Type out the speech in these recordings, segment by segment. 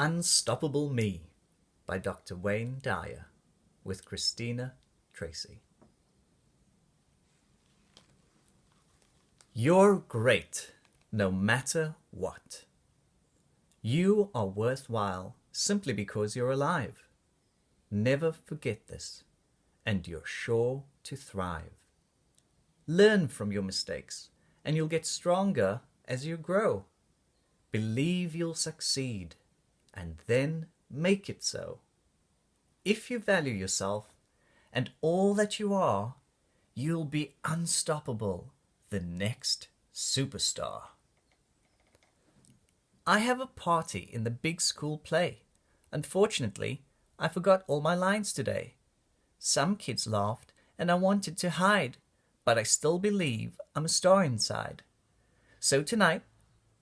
Unstoppable Me by Dr. Wayne Dyer with Christina Tracy. You're great, no matter what. You are worthwhile simply because you're alive. Never forget this, and you're sure to thrive. Learn from your mistakes, and you'll get stronger as you grow. Believe you'll succeed, and then make it so. If you value yourself and all that you are, you'll be unstoppable, the next superstar. I have a party in the big school play. Unfortunately, I forgot all my lines today. Some kids laughed and I wanted to hide, but I still believe I'm a star inside. So tonight,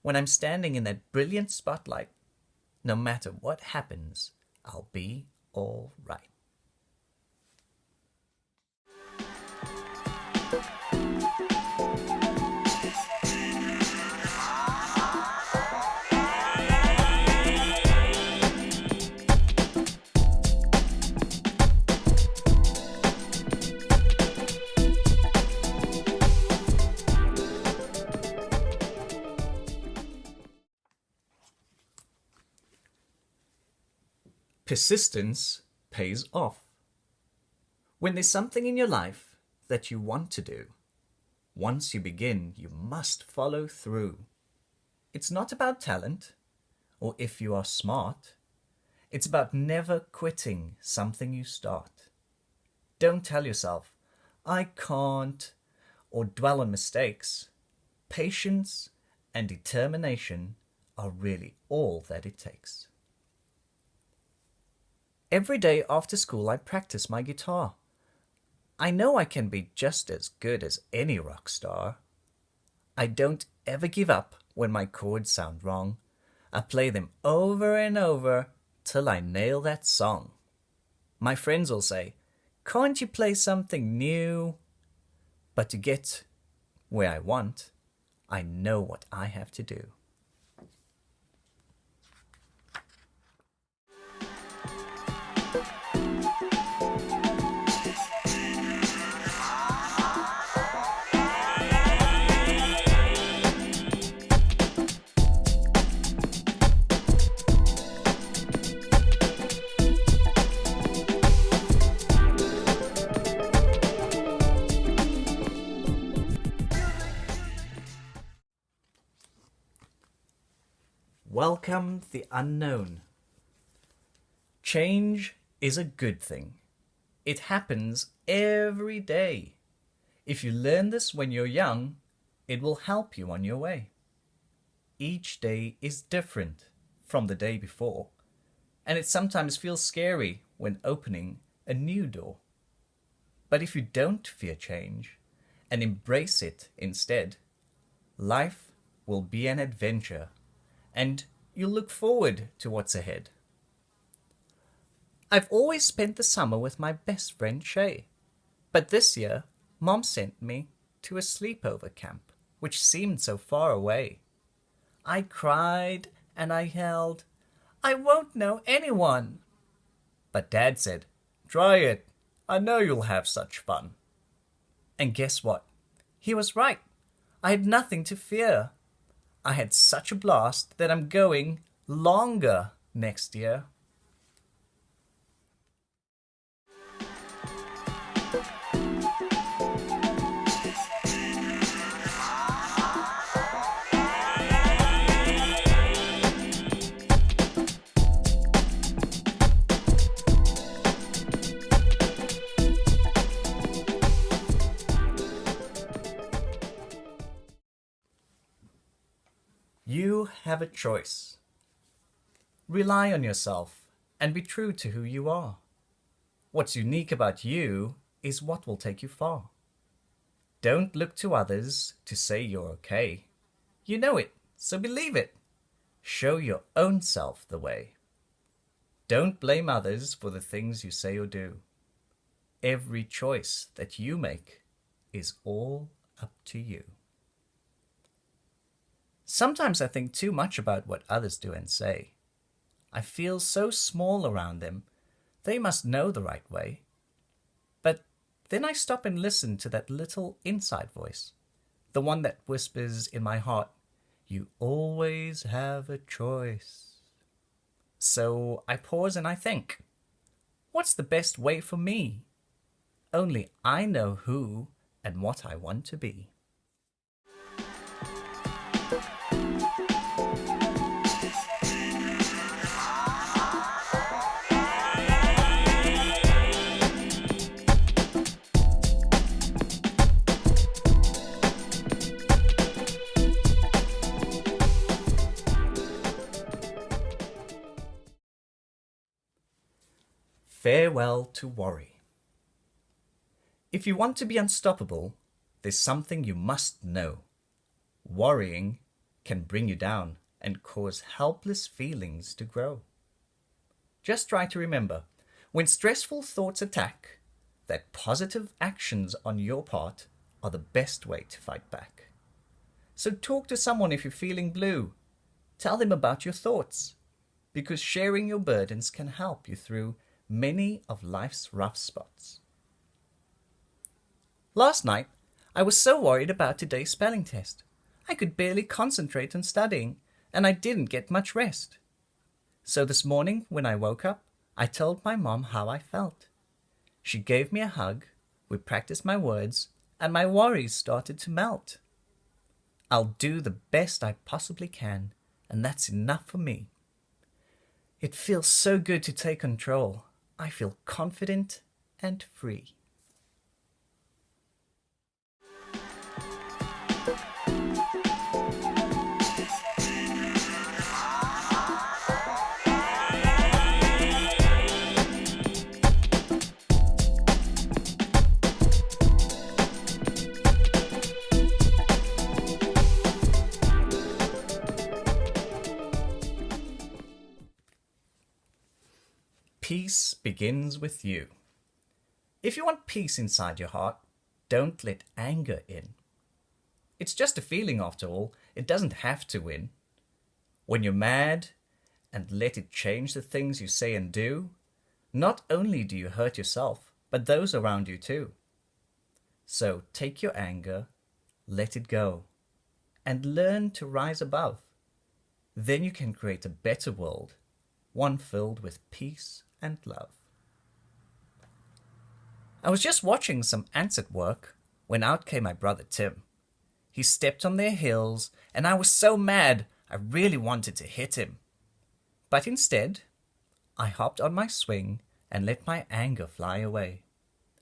when I'm standing in that brilliant spotlight, no matter what happens, I'll be all right. Persistence pays off. When there's something in your life that you want to do, once you begin, you must follow through. It's not about talent or if you are smart. It's about never quitting something you start. Don't tell yourself, I can't, or dwell on mistakes. Patience and determination are really all that it takes. Every day after school, I practice my guitar. I know I can be just as good as any rock star. I don't ever give up when my chords sound wrong. I play them over and over till I nail that song. My friends will say, can't you play something new? But to get where I want, I know what I have to do. Welcome the unknown. Change is a good thing. It happens every day. If you learn this when you're young, it will help you on your way. Each day is different from the day before, and it sometimes feels scary when opening a new door. But if you don't fear change and embrace it instead, life will be an adventure, and you'll look forward to what's ahead. I've always spent the summer with my best friend Shay, but this year Mom sent me to a sleepover camp, which seemed so far away. I cried and I yelled, I won't know anyone. But Dad said, try it, I know you'll have such fun. And guess what? He was right. I had nothing to fear. I had such a blast that I'm going longer next year. You have a choice. Rely on yourself and be true to who you are. What's unique about you is what will take you far. Don't look to others to say you're okay. You know it, so believe it. Show your own self the way. Don't blame others for the things you say or do. Every choice that you make is all up to you. Sometimes I think too much about what others do and say. I feel so small around them. They must know the right way. But then I stop and listen to that little inside voice, the one that whispers in my heart, "You always have a choice." So I pause and I think, what's the best way for me? Only I know who and what I want to be. Farewell to worry. If you want to be unstoppable, there's something you must know. Worrying can bring you down and cause helpless feelings to grow. Just try to remember, when stressful thoughts attack, that positive actions on your part are the best way to fight back. So talk to someone if you're feeling blue. Tell them about your thoughts, because sharing your burdens can help you through many of life's rough spots. Last night, I was so worried about today's spelling test. I could barely concentrate on studying, and I didn't get much rest. So this morning, when I woke up, I told my mom how I felt. She gave me a hug, we practiced my words, and my worries started to melt. I'll do the best I possibly can, and that's enough for me. It feels so good to take control. I feel confident and free. Peace begins with you. If you want peace inside your heart, don't let anger in. It's just a feeling after all. It doesn't have to win. When you're mad and let it change the things you say and do, not only do you hurt yourself, but those around you too. So take your anger, let it go, and learn to rise above. Then you can create a better world, one filled with peace and love. I was just watching some ants at work when out came my brother Tim. He stepped on their heels and I was so mad I really wanted to hit him. But instead, I hopped on my swing and let my anger fly away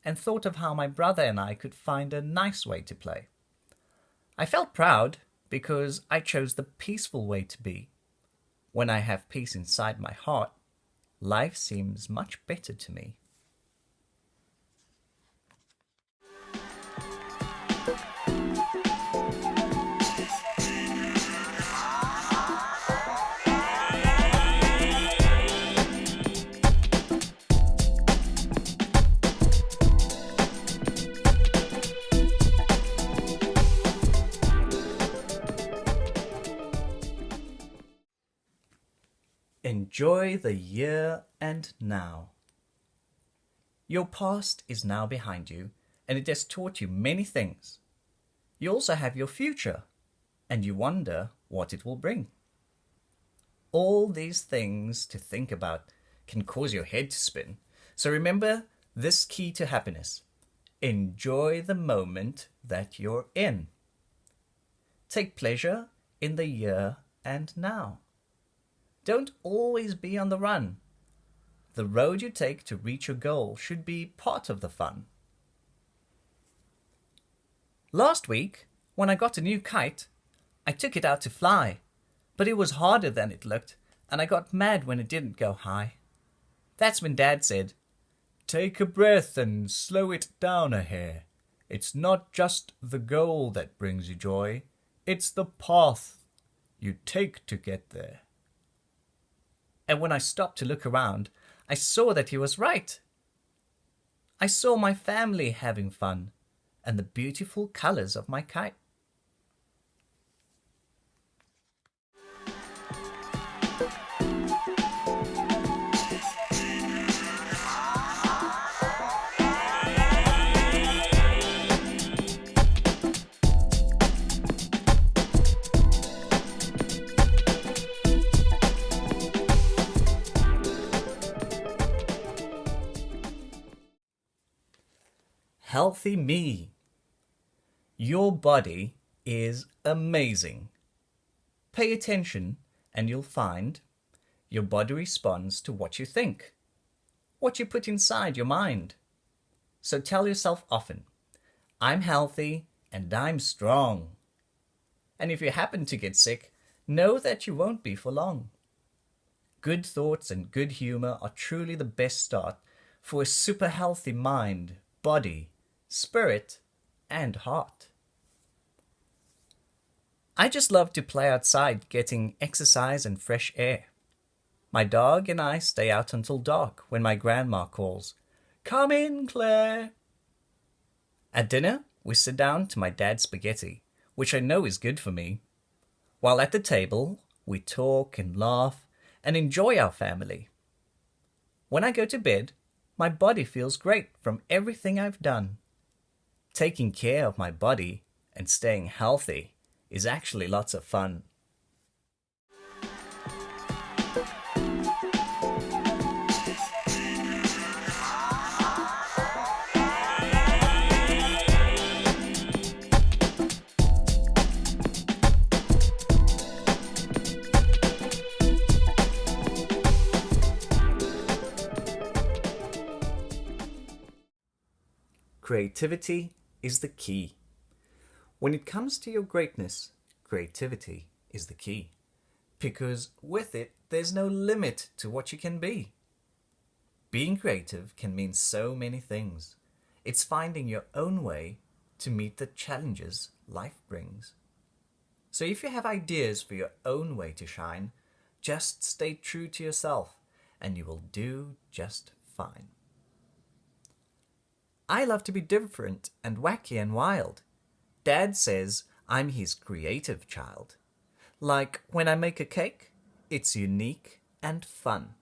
and thought of how my brother and I could find a nice way to play. I felt proud because I chose the peaceful way to be. When I have peace inside my heart, life seems much better to me. Enjoy the here and now. Your past is now behind you, and it has taught you many things. You also have your future, and you wonder what it will bring. All these things to think about can cause your head to spin. So remember this key to happiness. Enjoy the moment that you're in. Take pleasure in the here and now. Don't always be on the run. The road you take to reach your goal should be part of the fun. Last week, when I got a new kite, I took it out to fly, but it was harder than it looked, and I got mad when it didn't go high. That's when Dad said, "Take a breath and slow it down a hair. It's not just the goal that brings you joy, it's the path you take to get there." And when I stopped to look around, I saw that he was right. I saw my family having fun and the beautiful colors of my kite. healthy me. Your body is amazing. Pay attention and you'll find your body responds to what you think, what you put inside your mind. So tell yourself often, I'm healthy and I'm strong. And if you happen to get sick, know that you won't be for long. Good thoughts and good humor are truly the best start for a super healthy mind, body, spirit, and heart. I just love to play outside getting exercise and fresh air. My dog and I stay out until dark when my grandma calls, "Come in, Claire." At dinner, we sit down to my dad's spaghetti, which I know is good for me. While at the table, we talk and laugh and enjoy our family. When I go to bed, my body feels great from everything I've done. Taking care of my body and staying healthy is actually lots of fun. Creativity is the key. When it comes to your greatness, creativity is the key. Because with it, there's no limit to what you can be. Being creative can mean so many things. It's finding your own way to meet the challenges life brings. So if you have ideas for your own way to shine, just stay true to yourself and you will do just fine. I love to be different and wacky and wild. Dad says I'm his creative child. Like when I make a cake, it's unique and fun.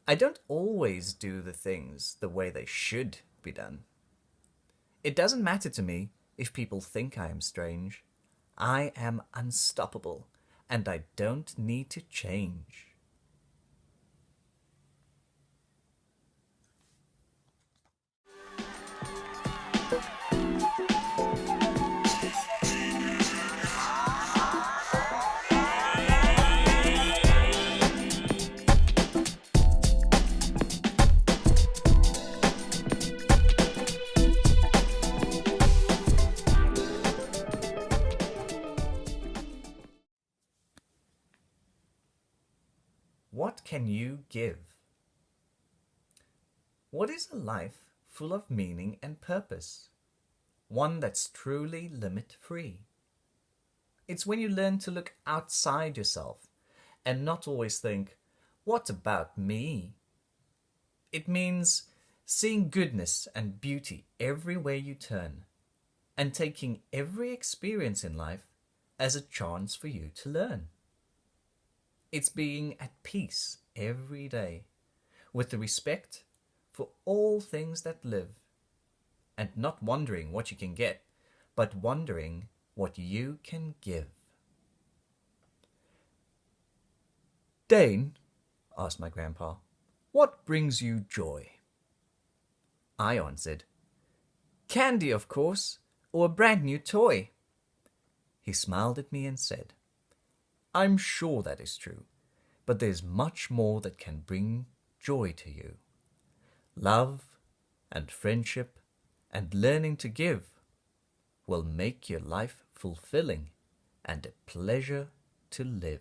I don't always do the things the way they should be done. It doesn't matter to me if people think I am strange. I am unstoppable and I don't need to change. What can you give? What is a life full of meaning and purpose? One that's truly limit-free. It's when you learn to look outside yourself and not always think, what about me? It means seeing goodness and beauty everywhere you turn and taking every experience in life as a chance for you to learn. It's being at peace every day with the respect for all things that live and not wondering what you can get, but wondering what you can give. "Dane," asked my grandpa, "what brings you joy?" I answered, "Candy, of course, or a brand new toy." He smiled at me and said, "I'm sure that is true, but there's much more that can bring joy to you. Love and friendship and learning to give will make your life fulfilling and a pleasure to live."